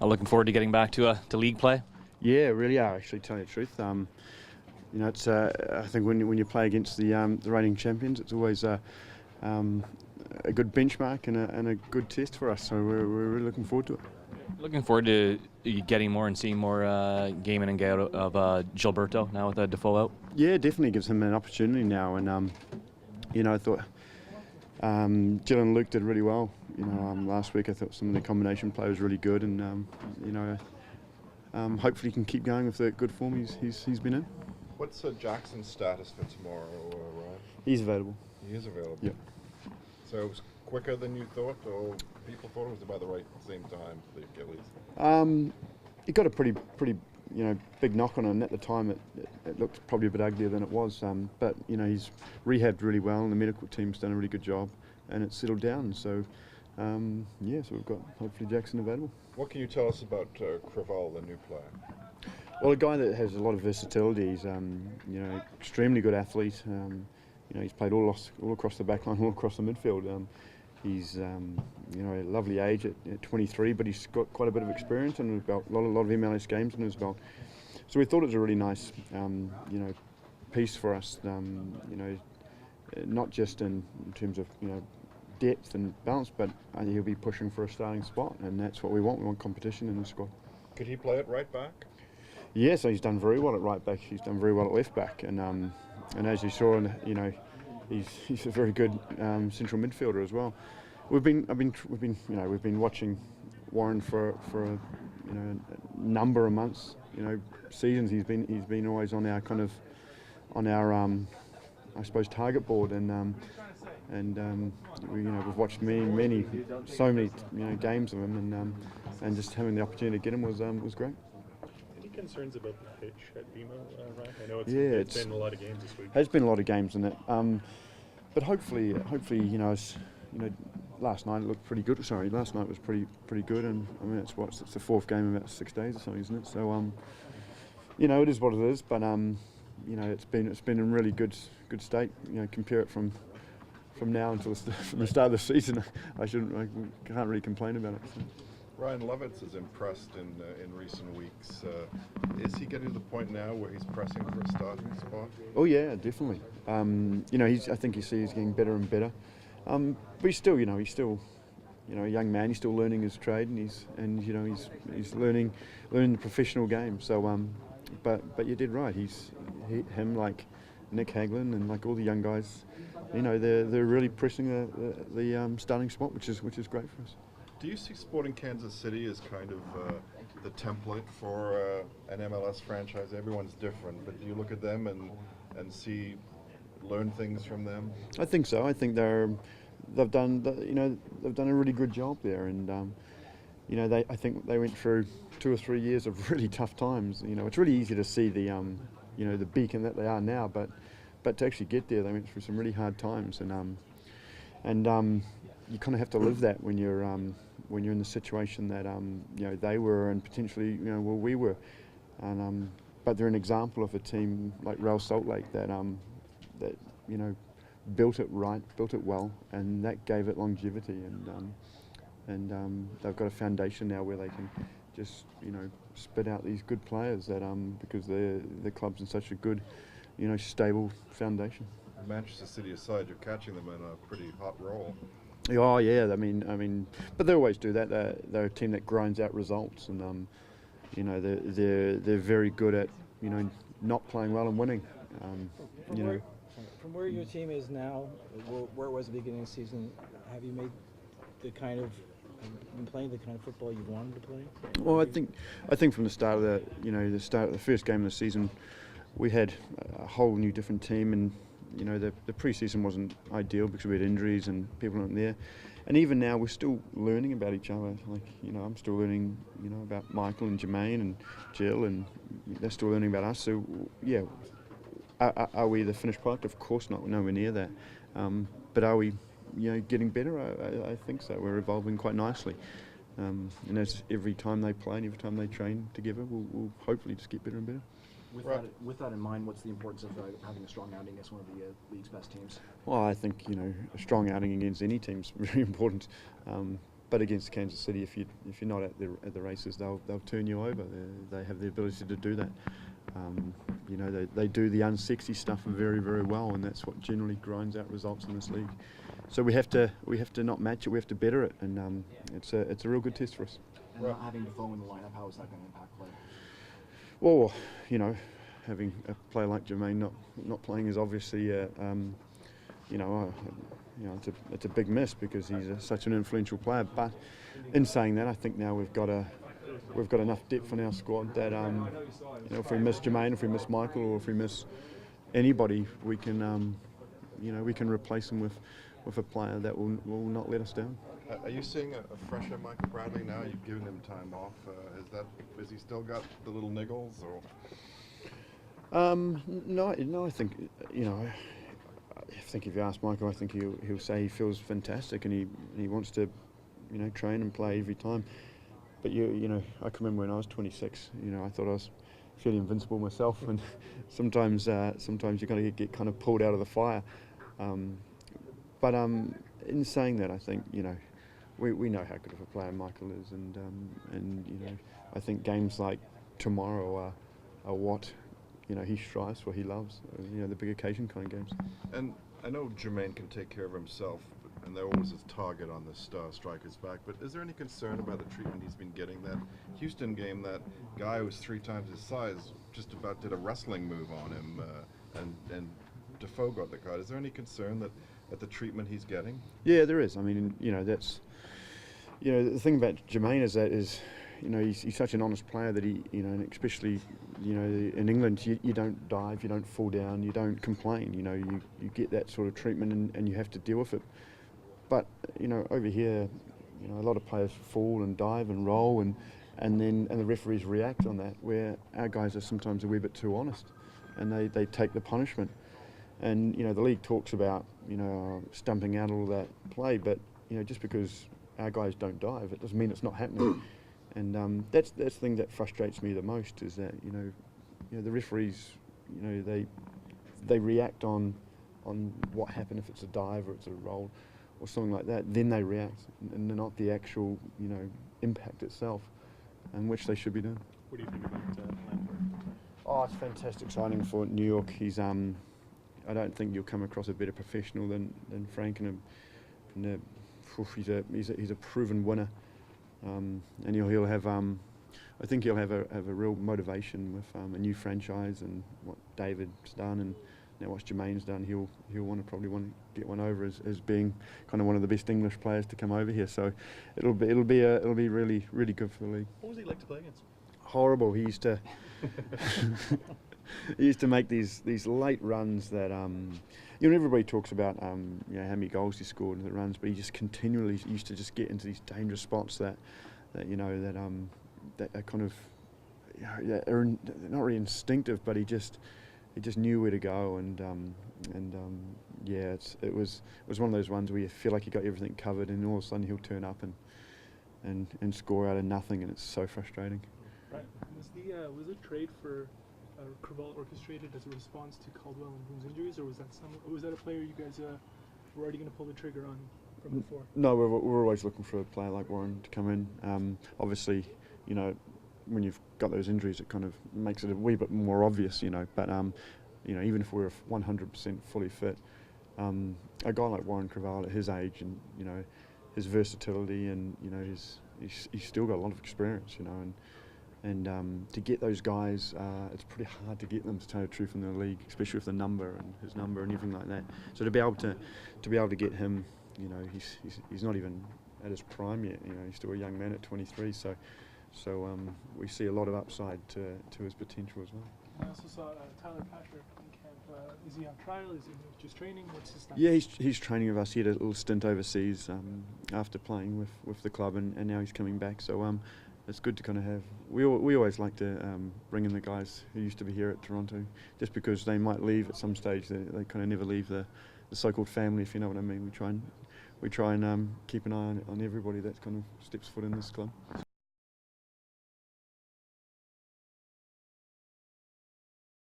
Looking forward to getting back to league play. Yeah, really are. Actually, telling you the truth, it's. I think when you play against the reigning champions, it's always a good benchmark and a good test for us. So we're really looking forward to it. Looking forward to getting more and seeing more game in and game out of Gilberto now with Defoe out. Yeah, definitely gives him an opportunity now, and I thought Jill and Luke did really well. Last week I thought some of the combination play was really good, and hopefully he can keep going with the good form he's been in. What's Jackson's status for tomorrow, Ryan? He's available. He is available. Yep. So it was quicker than you thought, or people thought it was about the same time for the Achilles? He got a pretty big knock on him at the time. It looked probably a bit uglier than it was, but he's rehabbed really well, and the medical team's done a really good job, and it's settled down. So so we've got hopefully Jackson available. What can you tell us about Creval, the new player? Well, a guy that has a lot of versatility. He's extremely good athlete. He's played all across the back line, all across the midfield. He's a lovely age at 23, but he's got quite a bit of experience and a lot of MLS games in his belt. So we thought it was a really nice piece for us. Not just in terms of depth and balance, but he'll be pushing for a starting spot, and that's what we want. We want competition in the squad. Could he play at right back? Yeah, so he's done very well at right back. He's done very well at left back, and as you saw, he's a very good central midfielder as well. We've been watching Warren for a number of months, seasons. He's been always on our I suppose target board, and we've watched so many games of him, and just having the opportunity to get him was great. Concerns about the pitch at BMO, Ryan? I know it's been a lot of games this week. Has been a lot of games in it, but hopefully, last night it looked pretty good. Sorry, last night was pretty good, and I mean it's the fourth game in about 6 days or something, isn't it? So it is what it is, but it's been in really good state. Compare it from now until from the start of the season, I can't really complain about it. So. Ryan Lovitz has impressed in recent weeks. Is he getting to the point now where he's pressing for a starting spot? Oh yeah, definitely. I think he's getting better and better. But he's still a young man. He's still learning his trade, and he's learning the professional game. So, but you did right. Him like Nick Haglin and like all the young guys. They're really pressing the starting spot, which is great for us. Do you see Sporting Kansas City as kind of the template for an MLS franchise? Everyone's different, but do you look at them and learn things from them? I think so. I think they've done a really good job there, and I think they went through 2 or 3 years of really tough times. It's really easy to see the beacon that they are now, but to actually get there, they went through some really hard times, and you kind of have to live that when you're in the situation that they were, and potentially we were, and but they're an example of a team like Real Salt Lake that built it right, built it well, and that gave it longevity, and they've got a foundation now where they can just spit out these good players that because the club's in such a good stable foundation. Manchester City aside, you're catching them in a pretty hot roll. Oh yeah, I mean, but they always do that. They're a team that grinds out results, and they're very good at not playing well and winning. From where your team is now, where it was at the beginning of the season, have you made been playing the kind of football you wanted to play? Well, I think from the start of the first game of the season, we had a whole new different team, and the pre-season wasn't ideal because we had injuries and people weren't there. And even now, we're still learning about each other. I'm still learning, about Michael and Jermaine and Jill, and they're still learning about us. So, yeah, are we the finished product? Of course not. We're nowhere near that. But are we, getting better? I think so. We're evolving quite nicely. And as every time they play and every time they train together, we'll hopefully just get better and better. With that in mind, what's the importance of having a strong outing against one of the league's best teams? Well, I think a strong outing against any team is very important. but against Kansas City, if you're not at the races, they'll turn you over. They have the ability to do that. You know, they do the unsexy stuff very, very well, and that's what generally grinds out results in this league. So we have to not match it. We have to better it, and it's a real good test for us. And not having Defoe in the lineup, how is that going to impact play? Well, you know, having a player like Jermaine not playing is obviously it's a big miss because he's such an influential player. But in saying that, I think now we've got enough depth in our squad that if we miss Jermaine, if we miss Michael, or if we miss anybody, we can replace him with a player that will not let us down. Are you seeing a fresher Michael Bradley now? You've given him time off. Has he still got the little niggles or? No. I think if you ask Michael, I think he'll say he feels fantastic and he wants to, train and play every time. But I can remember when I was 26. I thought I was fairly invincible myself, and sometimes you kind of get kind of pulled out of the fire. But in saying that, I think we know how good of a player Michael is, and I think games like tomorrow are what he strives for, he loves, the big occasion kind of games. And I know Jermaine can take care of himself, and they're always his target on the star striker's back, but is there any concern about the treatment he's been getting? That Houston game, that guy who was 3 times his size just about did a wrestling move on him, and Defoe got the card. Is there any concern at the treatment he's getting? Yeah, there is. I mean, that's the thing about Jermaine is he's such an honest player that he, and especially, in England, you don't dive, you don't fall down, you don't complain. You get that sort of treatment and you have to deal with it. But over here, a lot of players fall and dive and roll, and the referees react on that. Where our guys are sometimes a wee bit too honest, and they take the punishment. And the league talks about stumping out all that play, but just because our guys don't dive, it doesn't mean it's not happening. And that's the thing that frustrates me the most, is that the referees they react on what happened, if it's a dive or it's a roll or something like that. Then they react, and not the actual impact itself, and which they should be doing. What do you think about Landberg? Oh, it's a fantastic signing for New York. He's I don't think you'll come across a better professional than Frank, he's a proven winner. And he'll have I think he'll have a real motivation with a new franchise and what David's done and now what Jermaine's done. He'll probably want to get one over as being kind of one of the best English players to come over here. So it'll be really, really good for the league. What was he like to play against? Horrible. He used to he used to make these late runs that everybody talks about how many goals he scored in the runs, but he just continually used to just get into these dangerous spots that are kind of are not really instinctive, but he just knew where to go, it was one of those ones where you feel like you got everything covered, and all of a sudden he'll turn up and score out of nothing, and it's so frustrating. Right. Was the trade for Creval orchestrated as a response to Caldwell and Boone's injuries, or was that a player you guys were already going to pull the trigger on from before? No, we're always looking for a player like Warren to come in. Obviously, when you've got those injuries, it kind of makes it a wee bit more obvious, But even if we're 100% fully fit, a guy like Warren Creval at his age and his versatility and he's still got a lot of experience, And to get those guys, it's pretty hard to get them, to tell the truth, in the league, especially with the number and his number and everything like that. So to be able to get him, he's not even at his prime yet. He's still a young man at 23. So we see a lot of upside to his potential as well. I also saw Tyler Patrick in camp. Is he on trial? Is he just training? What's his status? Yeah, he's training with us. He had a little stint overseas after playing with the club, and now he's coming back. So. It's good to kind of have. We always like to bring in the guys who used to be here at Toronto, just because they might leave at some stage. They kind of never leave the so-called family, if you know what I mean. We try and keep an eye on everybody that kind of steps foot in this club.